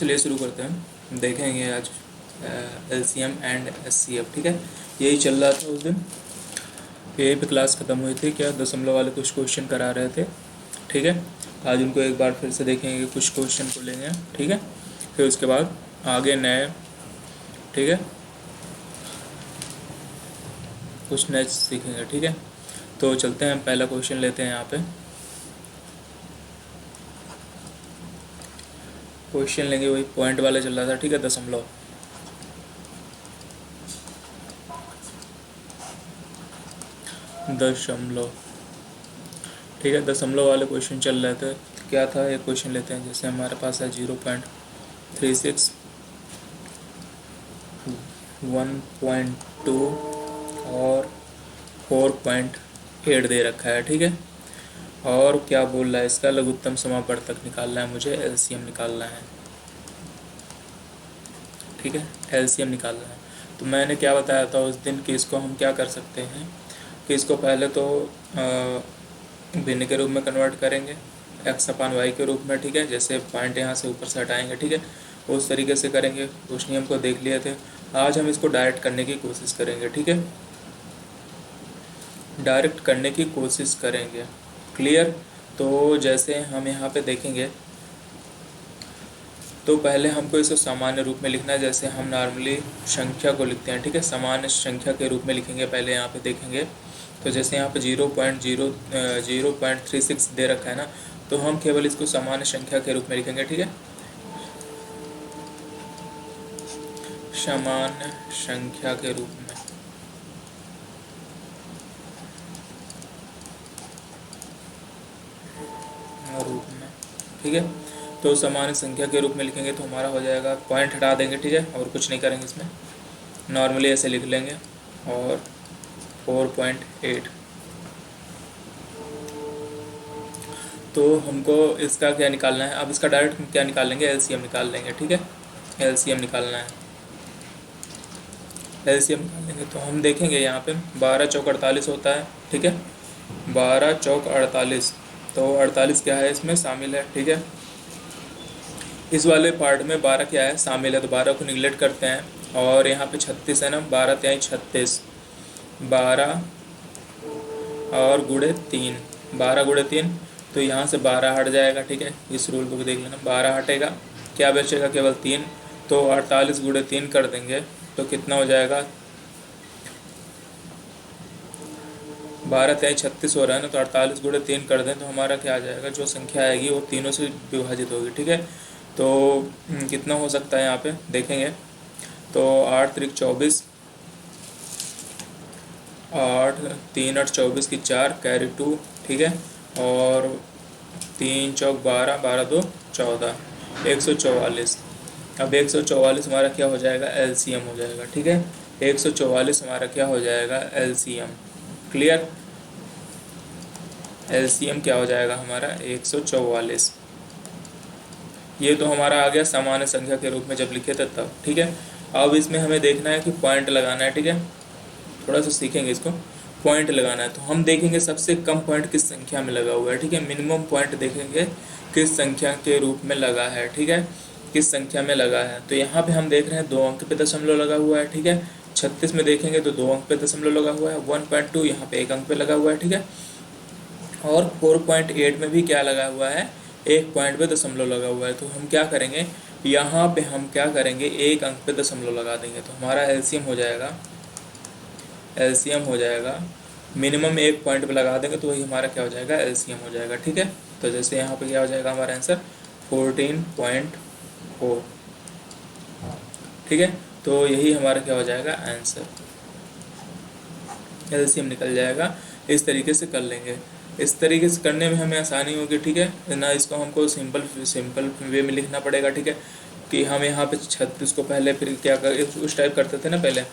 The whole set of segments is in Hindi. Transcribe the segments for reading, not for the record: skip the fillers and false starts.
चलिए शुरू करते हैं। देखेंगे आज LCM एंड SCF। ठीक है, यही चल रहा था उस दिन, यही पे क्लास ख़त्म हुई थी। क्या दशमलव वाले कुछ क्वेश्चन करा रहे थे। ठीक है, आज उनको एक बार फिर से देखेंगे, कुछ क्वेश्चन को लेंगे। ठीक है, फिर उसके बाद आगे नए, ठीक है, कुछ नए सीखेंगे। ठीक है, तो चलते हैं, पहला क्वेश्चन लेते हैं। यहाँ पे क्वेश्चन लेंगे, वही पॉइंट वाला चल रहा था। ठीक है, दशमलव। ठीक है, दशमलव वाले क्वेश्चन चल रहे थे। क्या था, एक क्वेश्चन लेते हैं। जैसे हमारे पास है 0.36, 1.2 और 4.8 दे रखा है। ठीक है, और क्या बोल रहा है, इसका लघुत्तम समापवर्तक निकालना है मुझे, LCM निकालना है। ठीक है, LCM निकालना है। तो मैंने क्या बताया था उस दिन कि इसको हम क्या कर सकते हैं कि इसको पहले तो भिन्न के रूप में कन्वर्ट करेंगे, x/y के रूप में। ठीक है, जैसे पॉइंट यहाँ से ऊपर से हटाएंगे। ठीक है, उस तरीके से करेंगे। उस नियम को देख लिए थे। आज हम इसको डायरेक्ट करने की कोशिश करेंगे। ठीक है, डायरेक्ट करने की कोशिश करेंगे। क्लियर। तो जैसे हम यहाँ पे देखेंगे, तो पहले हमको इसे सामान्य रूप में लिखना है, जैसे हम नॉर्मली संख्या को लिखते हैं। ठीक है, सामान्य संख्या के रूप में लिखेंगे। पहले यहाँ पे देखेंगे, तो जैसे यहाँ पे 0.36 दे रखा है ना, तो हम केवल इसको सामान्य संख्या के रूप में लिखेंगे। ठीक है, सामान्य संख्या के रूप में। ठीक है, तो सामान्य संख्या के रूप में लिखेंगे तो हमारा हो जाएगा, पॉइंट हटा देंगे। ठीक है, और कुछ नहीं करेंगे इसमें, नॉर्मली ऐसे लिख लेंगे। और 4.8, तो हमको इसका क्या निकालना है। अब इसका डायरेक्ट क्या निकाल लेंगे, LCM निकाल लेंगे। ठीक है, LCM निकालना है, LCM निकाल लेंगे। तो हम देखेंगे यहाँ पे 12 चौक 48 होता है। ठीक है, 12 चौक 48, तो 48 क्या है इसमें शामिल है। ठीक है, इस वाले पार्ट में 12 क्या है, शामिल है, तो 12 को निगलेक्ट करते हैं। और यहाँ पे 36 है ना, 12 3 36, 12 और गुणे 3, 12 गुणे 3, तो यहाँ से 12 हट जाएगा। ठीक है, इस रूल को भी देख लेना, 12 हटेगा, क्या बचेगा, केवल 3। तो 48 गुणे 3 कर देंगे तो कितना हो जाएगा, 12 3 36 हो रहा है ना, तो 48 गुणे 3 कर दें तो हमारा क्या आ जाएगा, जो संख्या आएगी वो तीनों से विभाजित होगी। ठीक है, तो कितना हो सकता है यहाँ पे देखेंगे, तो 8 3 24, 8 3 8 24 की 4 कैरी 2। ठीक है, और 3 चौक 12, 12 2 14, 144। अब 144 हमारा क्या हो जाएगा, LCM हो जाएगा। ठीक है, 144 हमारा क्या हो जाएगा, LCM। क्लियर, LCM क्या हो जाएगा हमारा, 144। ये तो हमारा आ गया सामान्य संख्या के रूप में जब लिखे थे तब। ठीक है, अब इसमें हमें देखना है कि पॉइंट लगाना है। ठीक है, थोड़ा सा सीखेंगे इसको, पॉइंट लगाना है। तो हम देखेंगे सबसे कम पॉइंट किस संख्या में लगा हुआ है। ठीक है, मिनिमम पॉइंट देखेंगे किस संख्या के रूप में लगा है। ठीक है, किस संख्या में लगा है। तो यहाँ पे हम देख रहे हैं 2 अंक पे दशमलव लगा हुआ है। ठीक है, 36 में देखेंगे तो 2 अंक पे दशमलव लगा हुआ है। 1.2 यहाँ पे 1 अंक पे लगा हुआ है। ठीक है, और 4.8 में भी क्या लगा हुआ है, 1 पॉइंट पे दशमलव लगा हुआ है। तो हम क्या करेंगे, यहाँ पे हम क्या करेंगे, 1 अंक पे दशमलव लगा देंगे। तो हमारा LCM हो जाएगा, LCM हो जाएगा, मिनिमम 1 पॉइंट पे लगा देंगे तो वही हमारा क्या हो जाएगा, LCM हो जाएगा। ठीक है, तो जैसे यहाँ पे क्या हो जाएगा हमारा आंसर 14.4। ठीक है, तो यही हमारा क्या हो जाएगा आंसर, LCM निकल जाएगा। इस तरीके से कर लेंगे, इस तरीके से करने में हमें आसानी होगी। ठीक है ना, इसको हमको सिंपल वे में लिखना पड़ेगा। ठीक है, कि हम यहाँ पे 36 को पहले फिर क्या कर, उस टाइप करते थे ना, पहले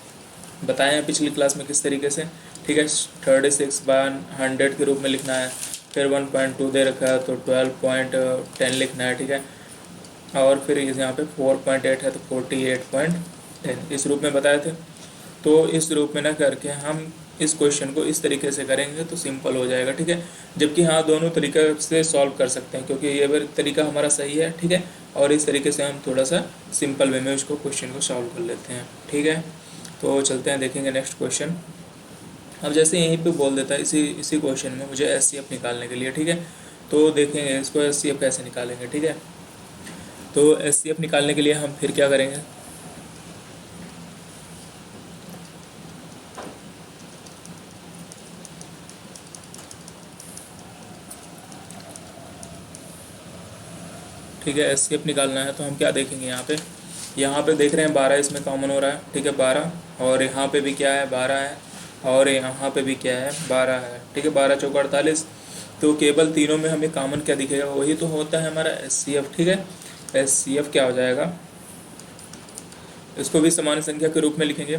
बताए हैं पिछली क्लास में किस तरीके से। ठीक है, 36/100 के रूप में लिखना है। फिर 1.2 दे रखा है तो 12.10 लिखना है। ठीक है, और फिर यहाँ पे 4.8 है तो 48.10, इस रूप में बताए थे। तो इस रूप में ना करके हम इस क्वेश्चन को इस तरीके से करेंगे तो सिंपल हो जाएगा, ठीक है। जबकि हाँ, दोनों तरीके से सॉल्व कर सकते हैं, क्योंकि ये भी तरीका हमारा सही है, ठीक है। और इस तरीके से हम थोड़ा सा सिंपल वे में उसको क्वेश्चन को सॉल्व कर लेते हैं, ठीक है। तो चलते हैं, देखेंगे नेक्स्ट क्वेश्चन। अब जैसे यहीं पे बोल देता है इसी क्वेश्चन में मुझे एचसीएफ निकालने के लिए, ठीक है। तो देखेंगे इसको एचसीएफ कैसे निकालेंगे, ठीक है। तो एचसीएफ निकालने के लिए हम फिर क्या करेंगे, ठीक है। एचसीएफ निकालना है तो हम क्या देखेंगे, यहाँ पे देख रहे हैं 12 इसमें कॉमन हो रहा है, ठीक है, 12। और यहाँ पे भी क्या है, 12 है। और यहाँ पे भी क्या है, 12 है, ठीक है। 12 चौका 48। तो केवल तीनों में हमें कॉमन क्या दिखेगा, वही तो होता है हमारा एचसीएफ, ठीक है। एचसीएफ क्या हो जाएगा, इसको भी समान संख्या के रूप में लिखेंगे।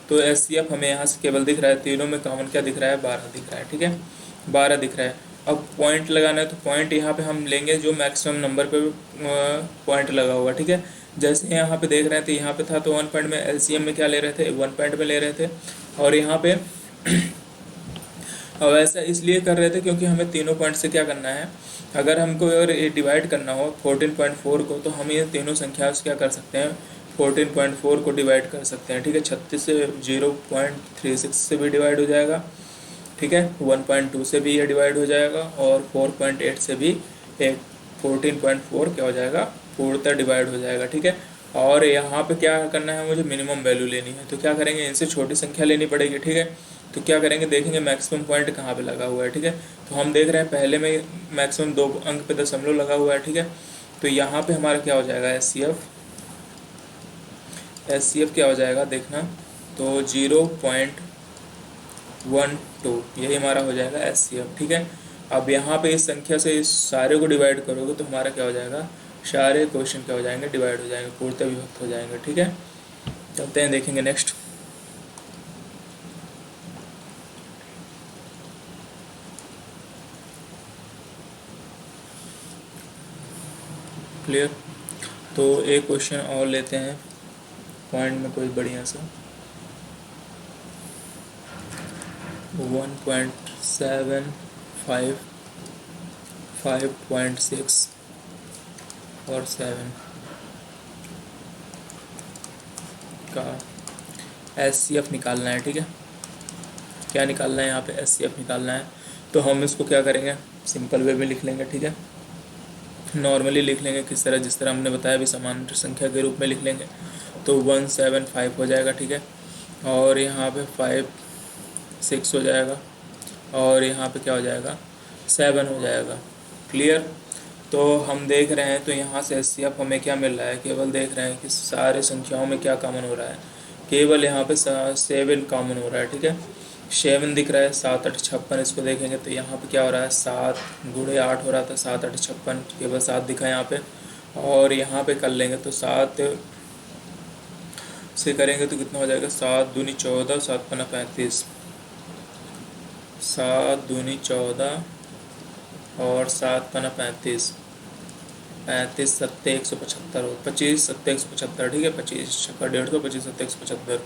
तो एचसीएफ हमें यहाँ से केवल दिख रहा है, तीनों में कॉमन क्या दिख रहा है, 12 दिख रहा है, ठीक है, 12 दिख रहा है। अब पॉइंट लगाना है तो पॉइंट यहाँ पे हम लेंगे जो मैक्सिमम नंबर पे पॉइंट लगा हुआ, ठीक है। जैसे यहाँ पे देख रहे थे, यहाँ पे था तो 1 पॉइंट में, एलसीएम में क्या ले रहे थे, 1 पॉइंट में ले रहे थे। और यहाँ पे अब ऐसा इसलिए कर रहे थे क्योंकि हमें तीनों पॉइंट से क्या करना है, अगर हमको अगर डिवाइड करना हो 14.4 को, तो हम ये तीनों संख्या से क्या कर सकते हैं, 14.4 को डिवाइड कर सकते हैं, ठीक है। 36 से 0.36 से भी डिवाइड हो जाएगा, ठीक है। 1.2 से भी ये डिवाइड हो जाएगा, और 4.8 से भी 14.4 क्या हो जाएगा, पूर्णतः डिवाइड हो जाएगा, ठीक है। और यहाँ पे क्या करना है, मुझे मिनिमम वैल्यू लेनी है, तो क्या करेंगे, इनसे छोटी संख्या लेनी पड़ेगी, ठीक है। तो क्या करेंगे, देखेंगे मैक्सिमम पॉइंट कहाँ पे लगा हुआ है, ठीक है। तो हम देख रहे हैं पहले में मैक्सिमम 2 अंक पे दशमलव लगा हुआ है, ठीक है। तो यहाँ पे हमारा क्या हो जाएगा, एचसीएफ क्या हो जाएगा देखना, तो 0.12 यही हमारा हो जाएगा एचसीएफ, ठीक है। अब यहाँ पे इस संख्या से इस सारे को डिवाइड करोगे तो हमारा क्या हो जाएगा, सारे क्वेश्चन क्या हो जाएंगे, डिवाइड हो जाएंगे, पूर्णतः विभक्त हो जाएंगे, ठीक है। चलते हैं, देखेंगे नेक्स्ट। क्लियर। तो एक क्वेश्चन और लेते हैं पॉइंट में कोई बढ़िया सा, 1.7, 5, 5.6 और 7 का एचसीएफ निकालना है, ठीक है। क्या निकालना है यहाँ पे, एचसीएफ निकालना है। तो हम इसको क्या करेंगे, सिंपल वे में लिख लेंगे, ठीक है। नॉर्मली लिख लेंगे किस तरह, जिस तरह हमने बताया भी, समान संख्या के रूप में लिख लेंगे। तो 175 हो जाएगा, ठीक है। और यहाँ पे 5, 6 हो जाएगा, और यहाँ पे क्या हो जाएगा, 7 हो जाएगा। क्लियर। तो हम देख रहे हैं, तो यहाँ से एचसीएफ हमें क्या मिल रहा है, केवल देख रहे हैं कि सारे संख्याओं में क्या कॉमन हो रहा है, केवल यहाँ पे 7 कॉमन हो रहा है, ठीक है। 7 दिख रहा है, 7 8 56, इसको देखेंगे तो यहाँ पे क्या हो रहा है, 7 गुणे 8 हो रहा था, 7 8 56, केवल 7 दिखा यहाँ पे। और यहाँ पे कर लेंगे तो 7 से करेंगे तो कितना हो जाएगा, 7 दूनी 14, 7 पन्ना 35, 7 दूनी 14 और 7 पन्ना 35, 35 सत्ते 175 हो, 25 सत्ते 175, ठीक है। 25 छक्का 150, 25 सत्ते 175।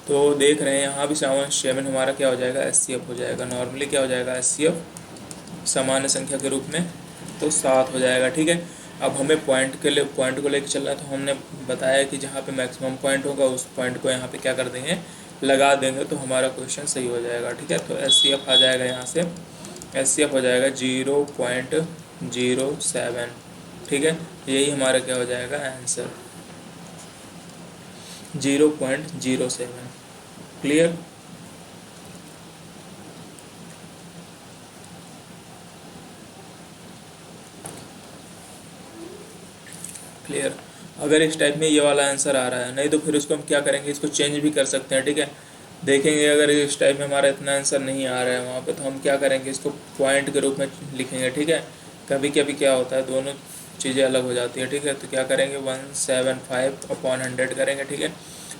तो देख रहे हैं यहाँ भी 7 हमारा क्या हो जाएगा, एचसीएफ हो जाएगा। नॉर्मली क्या हो जाएगा, एचसीएफ सामान्य संख्या के रूप में तो 7 हो जाएगा, ठीक है। अब हमें पॉइंट को लेकर चलना है, तो हमने बताया कि जहाँ पे मैक्सिमम पॉइंट होगा उस पॉइंट को यहाँ पे क्या कर देंगे, लगा देंगे, तो हमारा क्वेश्चन सही हो जाएगा, ठीक है। तो एचसीएफ आ जाएगा, यहाँ से एचसीएफ हो जाएगा 0.07, ठीक है। यही हमारा क्या हो जाएगा आंसर, 0.07। क्लियर। क्लियर। अगर इस टाइप में ये वाला आंसर आ रहा है, नहीं तो फिर उसको हम क्या करेंगे, इसको चेंज भी कर सकते हैं, ठीक है। देखेंगे अगर इस टाइप में हमारा इतना आंसर नहीं आ रहा है वहाँ पे, तो हम क्या करेंगे, इसको पॉइंट के रूप में लिखेंगे, ठीक है। कभी कभी क्या होता है, दोनों चीज़ें अलग हो जाती है, ठीक है। तो क्या करेंगे, 175/100 करेंगे, ठीक है।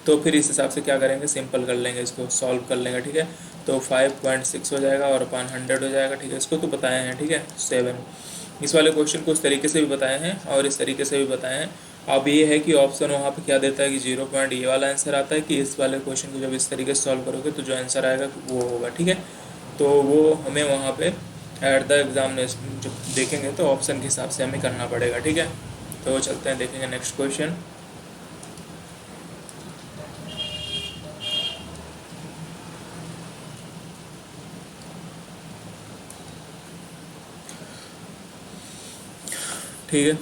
तो फिर इस हिसाब से क्या करेंगे, सिंपल कर लेंगे, इसको सॉल्व कर लेंगे, ठीक है। तो 5.6 हो जाएगा और 100 हो जाएगा, ठीक है। इसको तो बताए हैं, ठीक है, 7। इस वाले क्वेश्चन को उस तरीके से भी बताए हैं और इस तरीके से भी बताए हैं, अब ये है कि ऑप्शन वहाँ पे क्या देता है कि 0 पॉइंट ये वाला आंसर आता है कि इस वाले क्वेश्चन को जब इस तरीके से सॉल्व करोगे तो जो आंसर आएगा वो होगा, ठीक है। तो वो हमें वहाँ पे एट द एग्जामिनेशन जब देखेंगे तो ऑप्शन के हिसाब से हमें करना पड़ेगा, ठीक है। तो चलते हैं देखेंगे नेक्स्ट क्वेश्चन। ठीक है,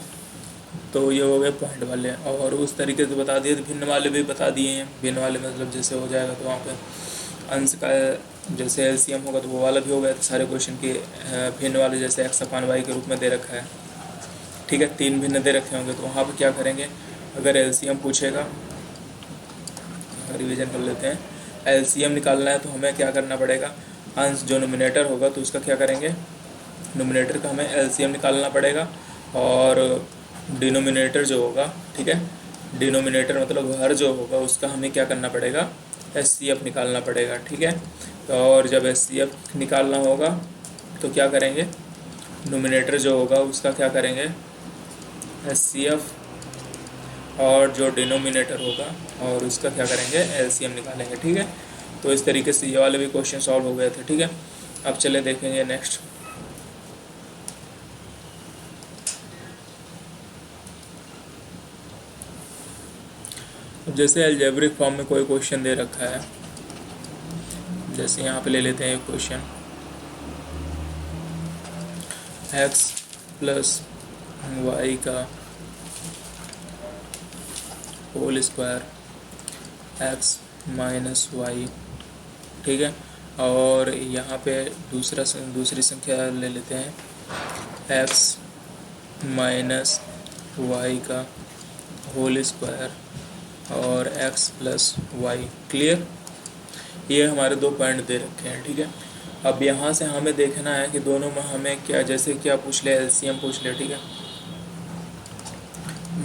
तो ये हो गए पॉइंट वाले, और उस तरीके से बता दिए। तो भिन्न वाले भी बता दिए हैं। भिन्न वाले मतलब जैसे हो जाएगा तो वहाँ पे अंश का जैसे एलसीएम होगा तो वो वाला भी हो गया। तो सारे क्वेश्चन के भिन्न वाले जैसे एक्स अपान वाई के रूप में दे रखा है, ठीक है। 3 भिन्न दे रखे होंगे तो वहाँ पे क्या करेंगे, अगर एलसीएम पूछेगा, रिवीजन कर लेते हैं। एलसीएम निकालना है तो हमें क्या करना पड़ेगा, अंश जो नोमिनेटर होगा तो उसका क्या करेंगे, नोमिनेटर का हमें एलसीएम निकालना पड़ेगा। और डिनोमिनेटर जो होगा, ठीक है, डिनोमिनेटर मतलब हर जो होगा उसका हमें क्या करना पड़ेगा, एचसीएफ निकालना पड़ेगा, ठीक है। और जब एचसीएफ निकालना होगा तो क्या करेंगे, नोमिनेटर जो होगा उसका क्या करेंगे, एचसीएफ, और जो डिनोमिनेटर होगा और उसका क्या करेंगे, एलसीएम निकालेंगे, ठीक है। तो इस तरीके से ये वाले भी क्वेश्चन सॉल्व हो गए थे, ठीक है। अब चले देखेंगे नेक्स्ट। जैसे अलजेब्रिक फॉर्म में कोई क्वेश्चन दे रखा है, जैसे यहाँ पे ले लेते हैं एक क्वेश्चन, x प्लस वाई का whole square x minus y, ठीक है। और यहाँ पे दूसरी संख्या ले लेते हैं x माइनस वाई का होल स्क्वायर और x प्लस वाई। क्लियर, ये हमारे 2 पॉइंट दे रखे हैं, ठीक है। अब यहाँ से हमें देखना है कि दोनों में हमें क्या, जैसे क्या पूछ ले, एलसीएम पूछ ले, ठीक है,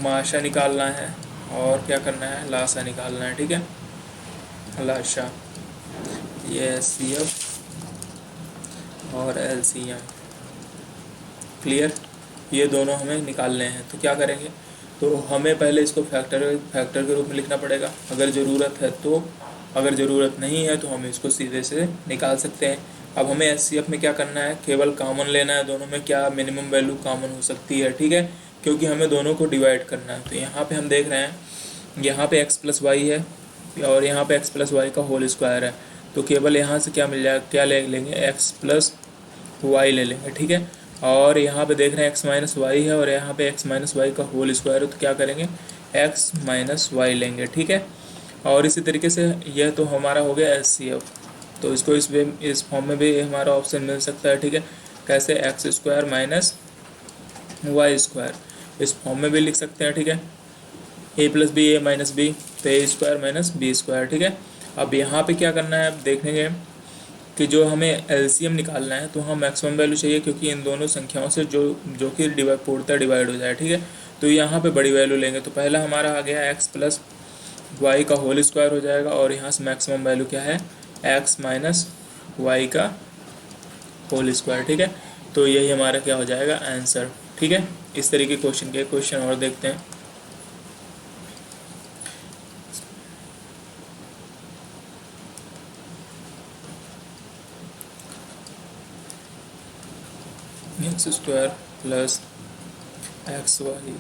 माशा निकालना है और क्या करना है, लाशा निकालना है, ठीक है, लाशा, ये एचसीएफ और एलसीएम। क्लियर, ये दोनों हमें निकालने हैं। तो क्या करेंगे, तो हमें पहले इसको फैक्टर के रूप में लिखना पड़ेगा अगर ज़रूरत है तो, अगर ज़रूरत नहीं है तो हम इसको सीधे से निकाल सकते हैं। अब हमें एचसीएफ में क्या करना है, केवल कॉमन लेना है, दोनों में क्या मिनिमम वैल्यू कॉमन हो सकती है, ठीक है, क्योंकि हमें दोनों को डिवाइड करना है। तो यहाँ पे हम देख रहे हैं, यहाँ पे x प्लस वाई है और यहाँ पे x प्लस वाई का होल स्क्वायर है। तो केवल यहाँ से क्या मिल जाएगा, क्या ले लेंगे, x प्लस वाई ले लेंगे, ठीक है। और यहाँ पे देख रहे हैं x माइनस वाई है और यहाँ पे x माइनस वाई का होल स्क्वायर है, तो क्या करेंगे, x माइनस वाई लेंगे, ठीक है। और इसी तरीके से यह तो हमारा हो गया एचसीएफ। तो इसको इस फॉर्म में भी हमारा ऑप्शन मिल सकता है, ठीक है। कैसे, x square minus y square, इस फॉर्म में भी लिख सकते हैं, ठीक है। A plus b, a minus b, तो a square minus b square, ठीक है। अब यहाँ पे क्या करना है, अब देखेंगे कि जो हमें एलसीएम निकालना है तो हम मैक्सिमम वैल्यू चाहिए, क्योंकि इन दोनों संख्याओं से जो कि पूर्णतः डिवाइड हो जाए, ठीक है। तो यहाँ पे बड़ी वैल्यू लेंगे, तो पहला हमारा आ गया एक्स प्लस वाई का होल स्क्वायर हो जाएगा और यहाँ से मैक्सिमम वैल्यू क्या है, एक्स माइनस वाई का होल स्क्वायर, ठीक है। तो यही हमारा क्या हो जाएगा, आंसर, ठीक है। इस तरीके क्वेश्चन के क्वेश्चन और देखते हैं। X square plus x Y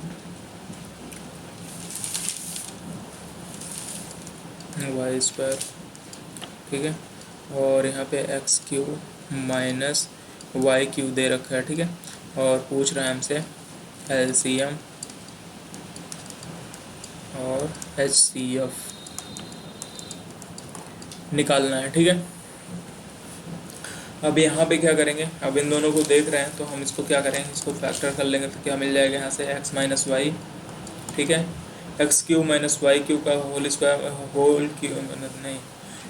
Y square, ठीक है। और यहाँ पे X Q minus Y Q दे रखा है, ठीक है। और पूछ रहा है हमसे एलसीएम और एचसीएफ निकालना है, ठीक है। अब यहाँ पे क्या करेंगे, अब इन दोनों को देख रहे हैं तो हम इसको क्या करेंगे, इसको फैक्टर कर लेंगे तो क्या मिल जाएगा यहाँ से, एक्स माइनस वाई, ठीक है, x Q minus Y cube का होल स्क्वायर, होल क्यू नहीं,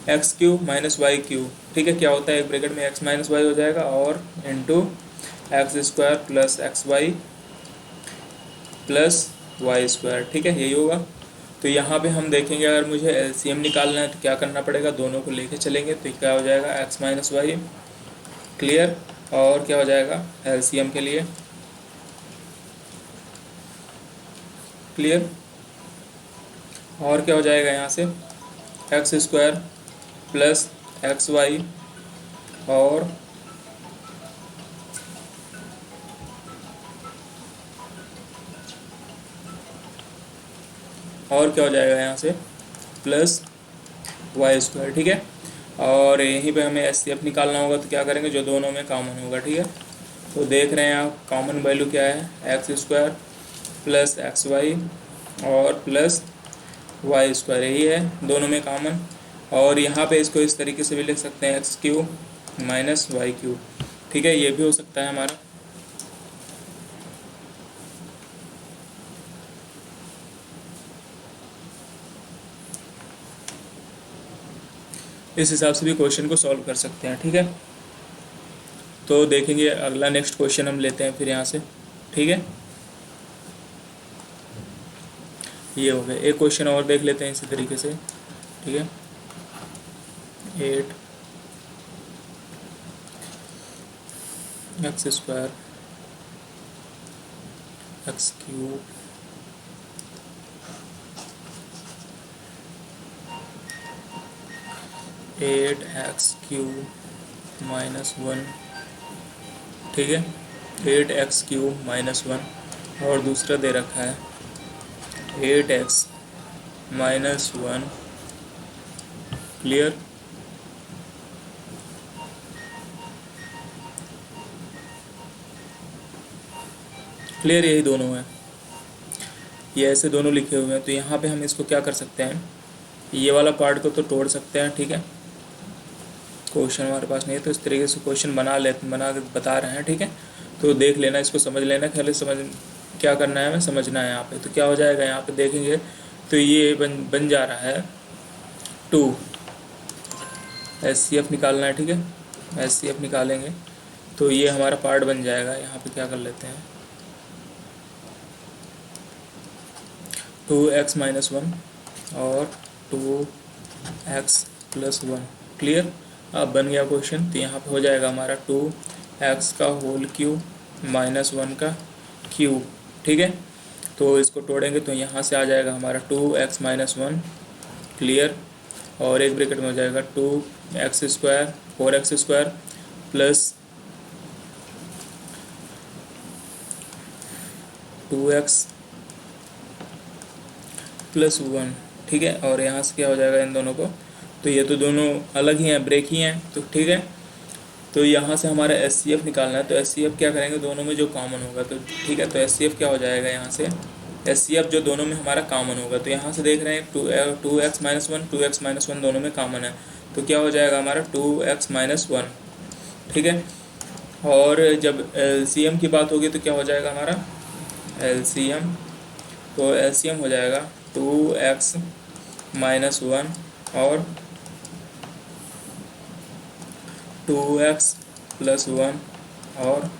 x Q minus Y cube, ठीक है। क्या होता है, एक ब्रैकेट में एक्स माइनस वाई हो जाएगा और into x square plus x y plus y square, ठीक है, यही होगा। तो यहाँ पे हम देखेंगे अगर मुझे एलसीएम निकालना है तो क्या करना पड़ेगा, दोनों को लेके चलेंगे तो क्या हो जाएगा, एक्स माइनस वाई, क्लियर। और क्या हो जाएगा एलसीएम के लिए, क्लियर। और क्या हो जाएगा यहाँ से, x square plus x y और क्या हो जाएगा यहाँ से, प्लस वाई स्क्वायर। ठीक है, और यहीं पे हमें एस सी एफ निकालना होगा, तो क्या करेंगे, जो दोनों में कॉमन होगा। ठीक है, तो देख रहे हैं आप कॉमन वैल्यू क्या है, x square plus x y और प्लस वाई स्क्वायर, यही है दोनों में कॉमन। और यहाँ पे इसको इस तरीके से भी लिख सकते हैं, x cube minus y cube. ठीक है, ये भी हो सकता है हमारा। इस हिसाब से भी क्वेश्चन को सॉल्व कर सकते हैं। ठीक है, तो देखेंगे अगला नेक्स्ट क्वेश्चन हम लेते हैं फिर यहाँ से। ठीक है, ये हो गया, एक क्वेश्चन और देख लेते हैं इसी तरीके से। ठीक है, 8 x square x cube eight x cube minus 1। ठीक है, 8x क्यूब माइनस 1 और दूसरा दे रखा है 8x माइनस 1। क्लियर, क्लियर, यही दोनों हैं, ये ऐसे दोनों लिखे हुए हैं। तो यहाँ पे हम इसको क्या कर सकते हैं, ये वाला पार्ट को तो तोड़ सकते हैं। ठीक है, क्वेश्चन हमारे पास नहीं है तो इस तरीके से क्वेश्चन बना के बता रहे हैं। ठीक है, तो देख लेना, इसको समझ लेना, खाली समझ क्या करना है, हमें समझना है यहाँ पे। तो क्या हो जाएगा, यहाँ पे देखेंगे तो ये बन जा रहा है 2 SCF निकालना है। ठीक है, SCF निकालेंगे तो ये हमारा पार्ट बन जाएगा। यहाँ पे क्या कर लेते हैं, 2x माइनस 1 और 2x प्लस 1। क्लियर, अब बन गया क्वेश्चन। तो यहाँ पे हो जाएगा हमारा 2x का होल क्यूब माइनस 1 का क्यूब। ठीक है, तो इसको तोड़ेंगे तो यहाँ से आ जाएगा हमारा 2x माइनस 1। क्लियर, और एक ब्रैकेट में हो जाएगा 2x square 4x square plus 2x plus 1। ठीक है, और यहाँ से क्या हो जाएगा इन दोनों को, तो ये तो दोनों अलग ही हैं, ब्रेक ही हैं। तो ठीक है, तो यहाँ से हमारा SCF निकालना है। तो SCF क्या करेंगे, दोनों में जो कॉमन होगा। तो ठीक है, तो SCF क्या हो जाएगा, यहाँ से SCF जो दोनों में हमारा कॉमन होगा। तो यहाँ से देख रहे हैं 2x माइनस 1 2x माइनस 1 दोनों में कॉमन है, तो क्या हो जाएगा हमारा 2x माइनस 1। ठीक है, और जब LCM की बात होगी तो क्या हो जाएगा हमारा LCM, तो LCM हो जाएगा 2x माइनस 1 और 2x प्लस 1 और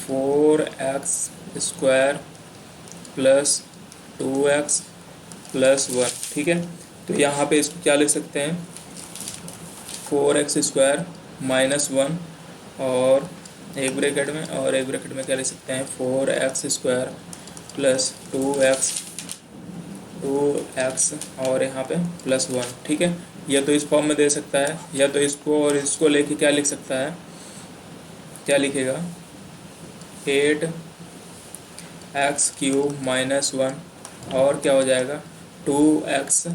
4x square plus 2x plus 1। ठीक है, तो यहाँ पे इसको क्या लिख सकते हैं, 4x स्क्वायर माइनस 1 और एक ब्रैकेट में क्या लिख सकते हैं, 4x स्क्वायर प्लस 2x और यहाँ पे प्लस 1। ठीक है, या तो इस फॉर्म में दे सकता है, या तो इसको और इसको लेके क्या लिख सकता है, क्या लिखेगा 8x क्यूब माइनस 1 और क्या हो जाएगा 2x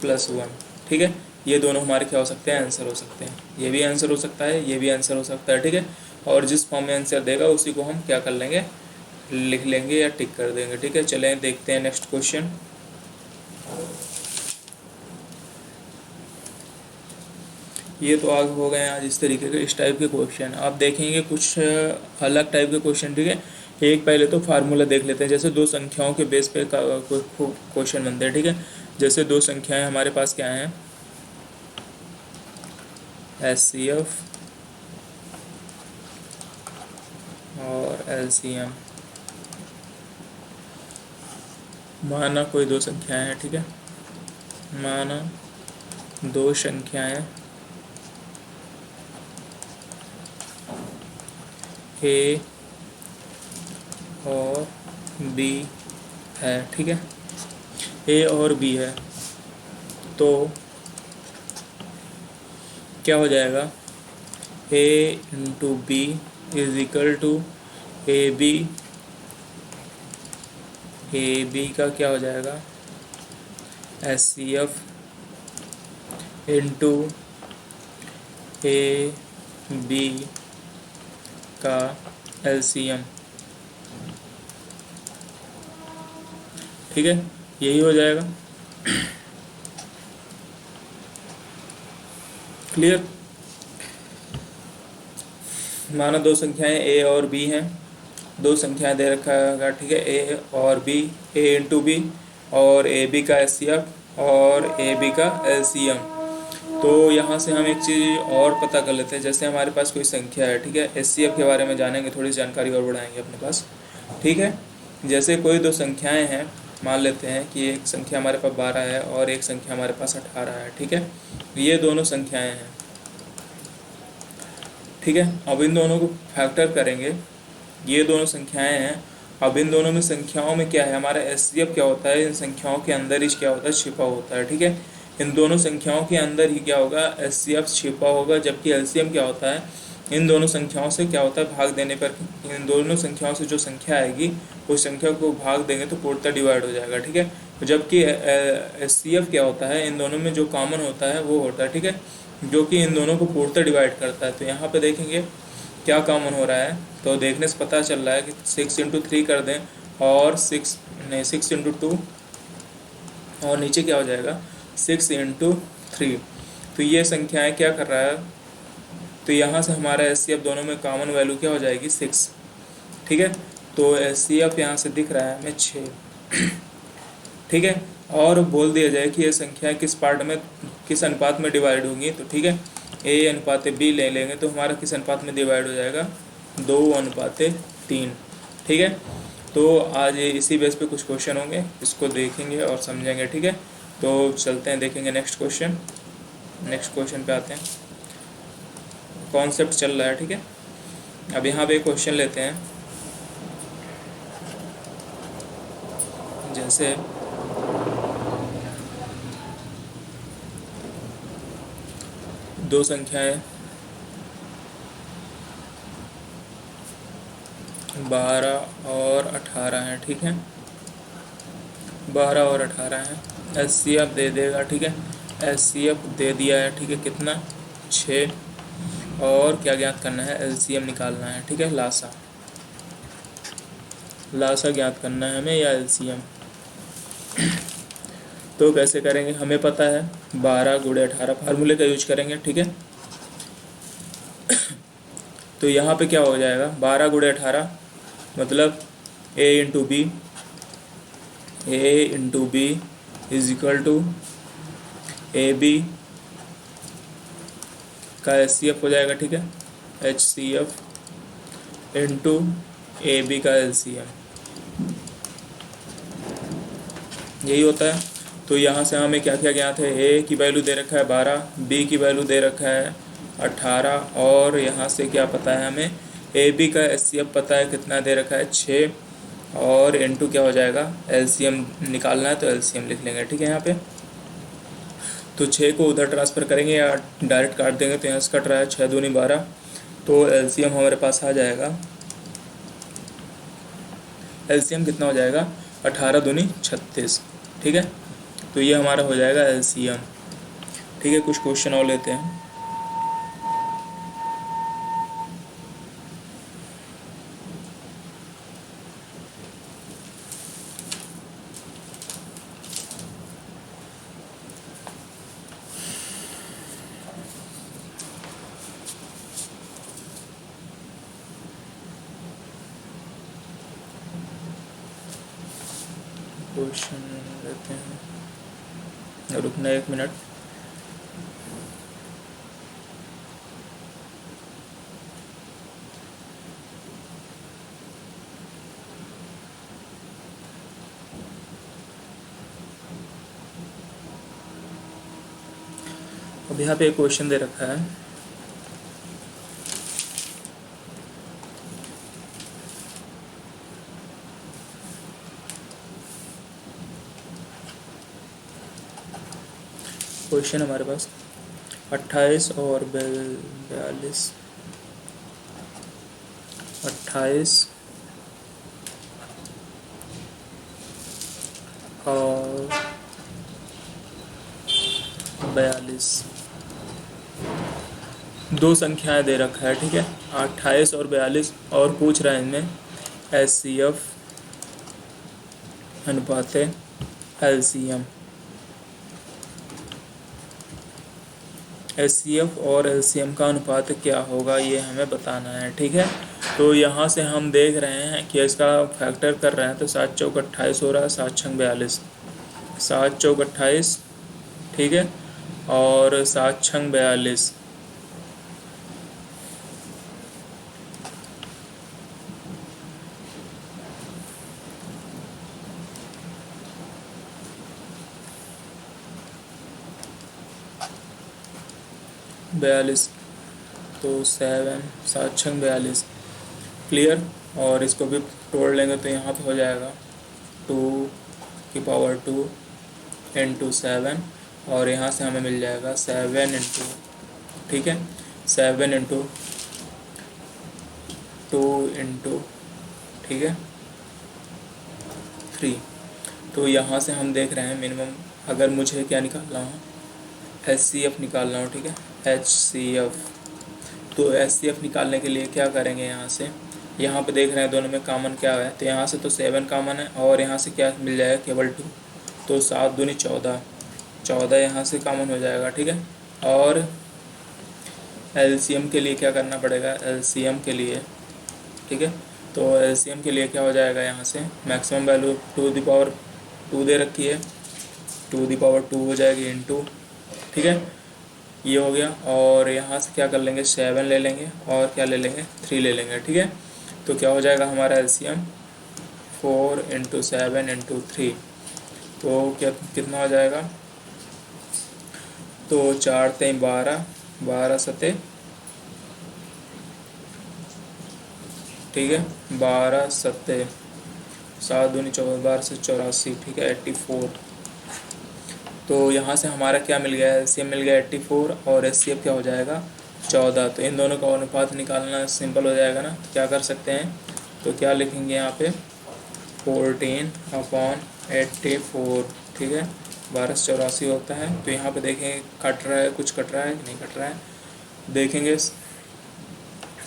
प्लस 1। ठीक है, ये दोनों हमारे क्या हो सकते हैं, आंसर हो सकते हैं। ये भी आंसर हो सकता है, ये भी आंसर हो सकता है। ठीक है, और जिस फॉर्म में आंसर देगा उसी को हम क्या कर लेंगे, लिख लेंगे या टिक कर देंगे। ठीक है, चलें देखते हैं नेक्स्ट क्वेश्चन। ये तो आगे हो गए आज इस तरीके के, इस टाइप के क्वेश्चन। आप देखेंगे कुछ अलग टाइप के क्वेश्चन। ठीक है, एक पहले तो फार्मूला देख लेते हैं। जैसे दो संख्याओं के बेस पे क्वेश्चन बनते हैं। ठीक है, जैसे दो संख्याएं हमारे पास क्या हैं, SCF और LCM। माना कोई दो संख्याएं हैं। ठीक है, माना दो संख्याएं A और B है। ठीक है, ए और बी है, तो क्या हो जाएगा, A into B is equal to A B का क्या हो जाएगा, H C F into A B का एलसीएम। ठीक है, यही हो जाएगा। क्लियर। माना दो संख्याएं ए और बी हैं, दो संख्याएं दे रखा है, ठीक है, ए और बी, ए इंटू बी और ए बी का एच सी एफ और ए बी का एलसीएम। तो यहाँ से हम एक चीज़ और पता कर लेते हैं। जैसे हमारे पास कोई संख्या है, ठीक है, एच सी एफ के बारे में जानेंगे, थोड़ी जानकारी और बढ़ाएंगे अपने पास। ठीक है, जैसे कोई दो संख्याएं हैं, मान लेते हैं कि एक संख्या हमारे पास 12 है और एक संख्या हमारे पास 18 है। ठीक है, ये दोनों संख्याएं हैं। ठीक है, अब इन दोनों को फैक्टर करेंगे, ये दोनों संख्याएं हैं। अब इन दोनों में संख्याओं में क्या है, हमारा एचसीएफ क्या होता है, इन संख्याओं के अंदर ही क्या होता है, छिपा होता है। ठीक है, इन दोनों संख्याओं के अंदर ही क्या होगा, एचसीएफ छिपा होगा। जबकि एलसीएम क्या होता है, इन दोनों संख्याओं से क्या होता है, भाग देने पर इन दोनों संख्याओं से जो संख्या आएगी उस संख्या को भाग देंगे तो पूर्णतः डिवाइड हो जाएगा। ठीक है, जबकि एचसीएफ क्या होता है, इन दोनों में जो कॉमन होता है वो होता है, ठीक है, जो कि इन दोनों को पूर्णतः डिवाइड करता है। तो यहाँ पे देखेंगे क्या कॉमन हो रहा है, तो देखने से पता चल रहा है कि 6 इंटू 3 कर दें और 6 इंटू 2 और नीचे क्या हो जाएगा 6 इंटू 3। तो ये संख्याएं क्या कर रहा है, तो यहाँ से हमारा एचसीएफ दोनों में कॉमन वैल्यू क्या हो जाएगी 6। ठीक है, तो एचसीएफ यहाँ से दिख रहा है हमें 6। ठीक है, और बोल दिया जाए कि ये संख्याएं किस पार्ट में, किस अनुपात में डिवाइड होंगी, तो ठीक है, ए अनुपात बी ले लेंगे तो हमारा किस अनुपात में डिवाइड हो जाएगा, 2:3। ठीक है, तो आज इसी बेस पे कुछ क्वेश्चन होंगे, इसको देखेंगे और समझेंगे। ठीक है, तो चलते हैं, देखेंगे नेक्स्ट क्वेश्चन। नेक्स्ट क्वेश्चन पे आते हैं, कॉन्सेप्ट चल रहा है। ठीक है, अब यहाँ पे क्वेश्चन लेते हैं। जैसे दो संख्याएं 12 और 18 हैं। ठीक है, 12 और 18 हैं, एचसीएफ दे देगा। ठीक है, एचसीएफ दे दिया है। ठीक है, कितना 6, और क्या ज्ञात करना है, एलसीएम निकालना है। ठीक है, लासा ज्ञात करना है हमें या एलसीएम। तो कैसे करेंगे, हमें पता है 12 गुणे 18 फार्मूले का यूज करेंगे। ठीक है, तो यहाँ पे क्या हो जाएगा, 12 गुणे 18 मतलब A into B is equal to A B का एच सी एफ हो जाएगा। ठीक है, H C F into A B का एल सी एम, यही होता है। तो यहाँ से हमें क्या क्या ज्ञात है, ए की वैल्यू दे रखा है 12, बी की वैल्यू दे रखा है 18, और यहाँ से क्या पता है हमें, ए बी का एच सी एफ पता है कितना दे रखा है 6, और इनटू क्या हो जाएगा, एलसीएम निकालना है तो एलसीएम लिख लेंगे। ठीक है, यहाँ पे तो 6 को उधर ट्रांसफ़र करेंगे या डायरेक्ट काट देंगे, तो यहाँ से कट रहा है 6 दूनी 12, तो एलसीएम हमारे पास आ जाएगा, एलसीएम कितना हो जाएगा 18 दूनी 36। ठीक है, तो ये हमारा हो जाएगा एलसीएम। ठीक है, कुछ क्वेश्चन और लेते हैं। क्वेश्चन लेते हैं, रुकना 1 मिनट। अब यहाँ पे एक क्वेश्चन दे रखा है, क्वेश्चन हमारे पास 28 और 42, 28 और 42 दो संख्याएं दे रखा है, ठीक है, 28 और 42, और पूछ रहा है इनमें HCF अनुपात LCM। HCF और LCM का अनुपात क्या होगा ये हमें बताना है, ठीक है। तो यहाँ से हम देख रहे हैं कि इसका फैक्टर कर रहे हैं तो 7 चौक 28 हो रहा है, 7 छंग 42, 7 चौक 28, ठीक है, और 7 छंग 42, तो 7 छंग 42 क्लियर। और इसको भी तोड़ लेंगे तो यहाँ पे हो जाएगा 2 इंटू 7, और यहाँ से हमें मिल जाएगा 7 इंटू, ठीक है, 7 इंटू 2 इंटू, ठीक है, 3। तो यहाँ से हम देख रहे हैं मिनिमम, अगर मुझे क्या निकालना हो, HCF निकालना हो, ठीक है, HCF। तो HCF निकालने के लिए क्या करेंगे, यहाँ पे देख रहे हैं दोनों में कॉमन क्या है, तो यहाँ से तो 7 कॉमन है, और यहाँ से क्या मिल जाएगा, केवल 2, तो 7 दूनी 14, 14 यहाँ से कॉमन हो जाएगा, ठीक है। और LCM के लिए क्या करना पड़ेगा, LCM के लिए, ठीक है, तो LCM के लिए क्या हो जाएगा, यहाँ से मैक्सिमम वैल्यू 2 दे रखी है, 2 हो जाएगी इंटू, ठीक है, ये हो गया। और यहाँ से क्या कर लेंगे, 7 ले लेंगे, और क्या ले लेंगे, 3 ले लेंगे, ठीक है। तो क्या हो जाएगा हमारा LCM 4 इंटू 7 इंटू 3, तो क्या कितना हो जाएगा, तो 4 3 12, 12 सते, ठीक है, 12 सत्ते 7 दूनी 14, 12 से 84, ठीक है, 84। तो यहाँ से हमारा क्या मिल गया, LCM मिल गया 84, और HCF क्या हो जाएगा 14। तो इन दोनों का अनुपात निकालना सिंपल हो जाएगा ना, तो क्या कर सकते हैं, तो क्या लिखेंगे यहाँ पे 14/84, ठीक है, 12 से 84 होता है। तो यहाँ पे देखेंगे कट रहा है, कुछ कट रहा है कि नहीं कट रहा है, देखेंगे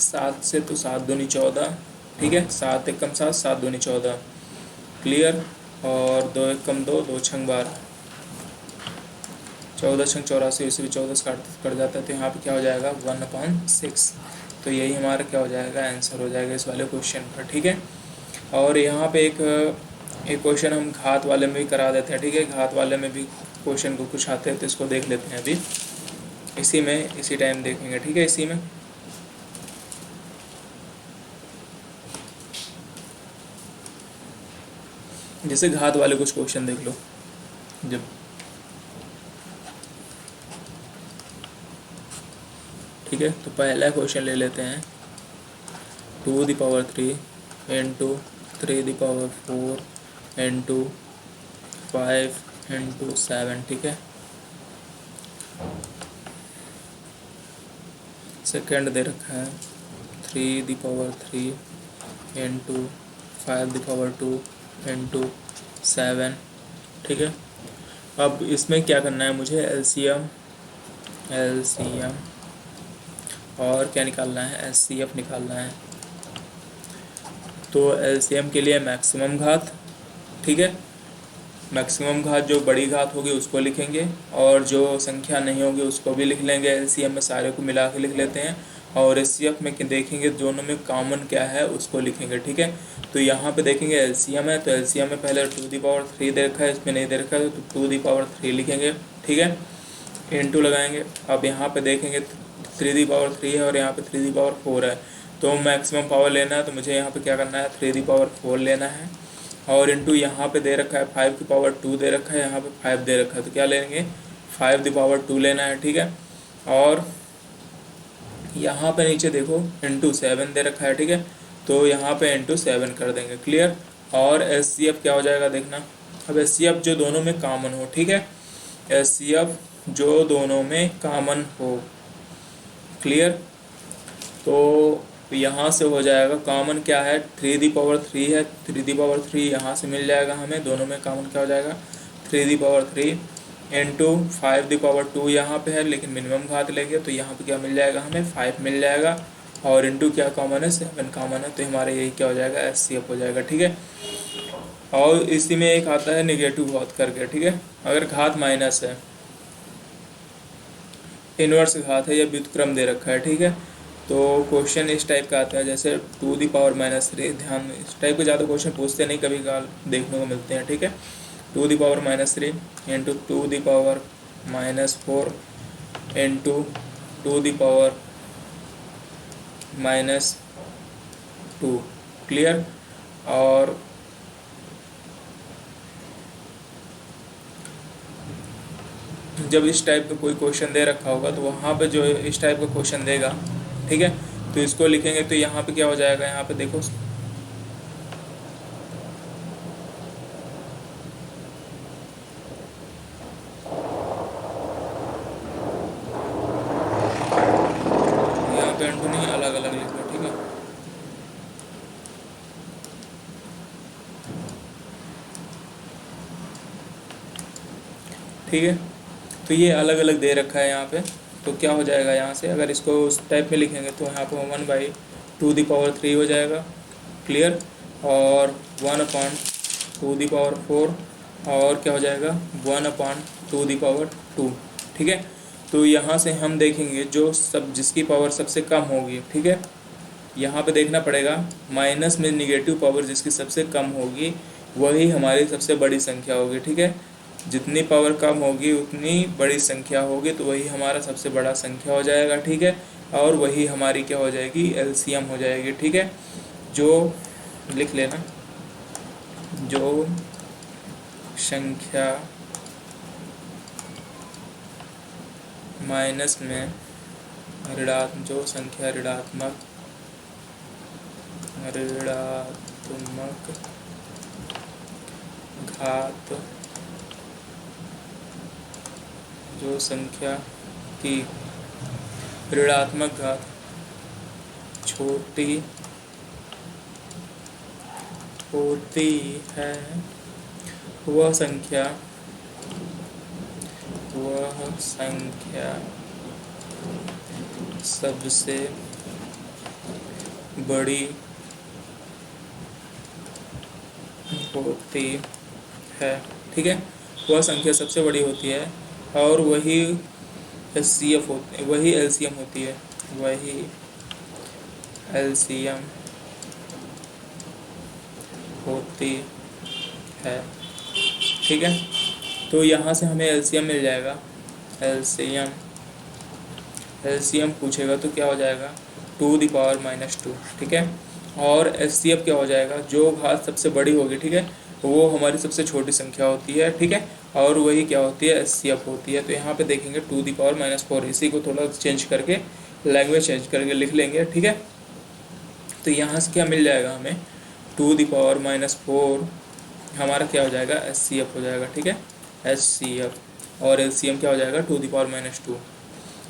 7 से, तो 7 दूनी 14, ठीक है, 7 एकम 7, 7 दूनी 14, क्लियर। और 2 एकम 2, 2 छंग 12, 14 छंग 84, इसे भी 14 से कट जाता है, तो यहाँ पे क्या हो जाएगा 1/6। तो यही हमारा क्या हो जाएगा, आंसर हो जाएगा इस वाले क्वेश्चन का, ठीक है। और यहाँ पे एक क्वेश्चन हम घात वाले में भी करा देते हैं, ठीक है, घात वाले में भी क्वेश्चन को कुछ आते हैं, तो इसको देख लेते हैं अभी, इसी टाइम देखेंगे, ठीक है। इसी में जैसे घात वाले कुछ क्वेश्चन देख लो, जब ठीक है, तो पहला क्वेश्चन ले लेते हैं 2⁵ इंटू 3⁴ इंटू 5 इंटू 7, ठीक है। सेकेंड दे रखा है 3⁵ इंटू 5⁵2 इंटू 7, ठीक है। अब इसमें क्या करना है मुझे, LCM और क्या निकालना है, HCF निकालना है। तो LCM के लिए मैक्सिमम घात, ठीक है, मैक्सिमम घात जो बड़ी घात होगी उसको लिखेंगे, और जो संख्या नहीं होगी उसको भी लिख लेंगे। LCM में सारे को मिला के लिख लेते हैं, और HCF में देखेंगे दोनों में कॉमन क्या है उसको लिखेंगे, ठीक है। तो यहाँ पे देखेंगे LCM है, तो LCM में पहले 2⁵ दे रखा है, इसमें नहीं दे रखा है, तो 2⁵ लिखेंगे, ठीक है, इंटू लगाएंगे। अब यहाँ पे देखेंगे 3⁵ है, और यहाँ पे 3⁵4 है, तो मैक्सिमम पावर लेना है, तो मुझे यहाँ पे क्या करना है, 3⁵4 लेना है, और इंटू यहाँ पे दे रखा है 5⁵2 दे रखा है, यहाँ पे 5 दे रखा है, तो क्या लेंगे 5⁵2 लेना है, ठीक है। और यहाँ पे नीचे देखो इंटू 7 दे रखा है, ठीक है, तो यहाँ पे इंटू 7 कर देंगे, क्लियर। और HCF क्या हो जाएगा देखना, अब HCF जो दोनों में कॉमन हो, ठीक है, HCF जो दोनों में कॉमन हो। क्लियर। तो यहाँ से हो जाएगा कॉमन क्या है, 3 दी पावर 3 है, 3 दी पावर 3 यहाँ से मिल जाएगा हमें, दोनों में कॉमन क्या हो जाएगा 3 the power 3 into 5 the power 2 यहाँ पे है लेकिन मिनिमम घात लेंगे तो यहाँ पे क्या मिल जाएगा हमें 5 मिल जाएगा, और इंटू क्या कॉमन है 7 कॉमन है, तो हमारा यही क्या हो जाएगा एचसीएफ हो जाएगा। ठीक है। और इसी में एक आता है निगेटिव घात करके। ठीक है। अगर घात माइनस है, इनवर्स घात है या व्युत्क्रम दे रखा है। ठीक है। तो क्वेश्चन इस टाइप का आता है जैसे 2 दी पावर-3। ध्यान, इस टाइप के ज़्यादा क्वेश्चन पूछते नहीं, कभी काल देखने को मिलते हैं। ठीक है। 2 दी पावर-3 इंटू 2 दी पावर-4 इंटू 2 दी पावर-2। क्लियर। और जब इस टाइप का कोई क्वेश्चन दे रखा होगा तो वहाँ पे जो इस टाइप का क्वेश्चन देगा, ठीक है, तो इसको लिखेंगे तो यहाँ पे क्या हो जाएगा, यहाँ पे देखो यहाँ पे इंटू नहीं, अलग अलग लिखो। ठीक है। ठीक है। तो ये अलग अलग दे रखा है यहाँ पे, तो क्या हो जाएगा यहाँ से, अगर इसको उस टाइप में लिखेंगे तो यहाँ पे 1/2 दी पावर 3 हो जाएगा। क्लियर। और 1/2 दी पावर 4 और क्या हो जाएगा 1/2 दी पावर 2। ठीक है। तो यहाँ से हम देखेंगे जो सब जिसकी पावर सबसे कम होगी। ठीक है। यहाँ पे देखना पड़ेगा माइनस में निगेटिव पावर जिसकी सबसे कम होगी वही हमारी सबसे बड़ी संख्या होगी। ठीक है। जितनी पावर कम होगी उतनी बड़ी संख्या होगी, तो वही हमारा सबसे बड़ा संख्या हो जाएगा। ठीक है। और वही हमारी क्या हो जाएगी एलसीएम हो जाएगी। ठीक है। जो लिख लेना, जो संख्या माइनस में जो संख्या ऋणात्मक घात, जो संख्या की ऋणात्मक घात छोटी होती है वह संख्या सबसे बड़ी होती है। ठीक है। वह संख्या सबसे बड़ी होती है और वही एचसीएफ होती, वही एलसीएम होती है, वही एलसीएम होती है। ठीक है। तो यहाँ से हमें एलसीएम मिल जाएगा। एलसीएम पूछेगा तो क्या हो जाएगा 2 दी पावर-2। ठीक है। और एचसीएफ क्या हो जाएगा, जो घात सबसे बड़ी होगी, ठीक है, वो हमारी सबसे छोटी संख्या होती है। ठीक है। और वही क्या होती है एचसीएफ होती है। तो यहाँ पे देखेंगे 2 दी पावर-4, इसी को थोड़ा चेंज करके लैंग्वेज चेंज करके लिख लेंगे। ठीक है। तो यहाँ से क्या मिल जाएगा हमें 2 दी पावर-4 हमारा क्या हो जाएगा एचसीएफ हो जाएगा। ठीक है। एचसीएफ और एलसीएम क्या हो जाएगा 2 दी पावर-2।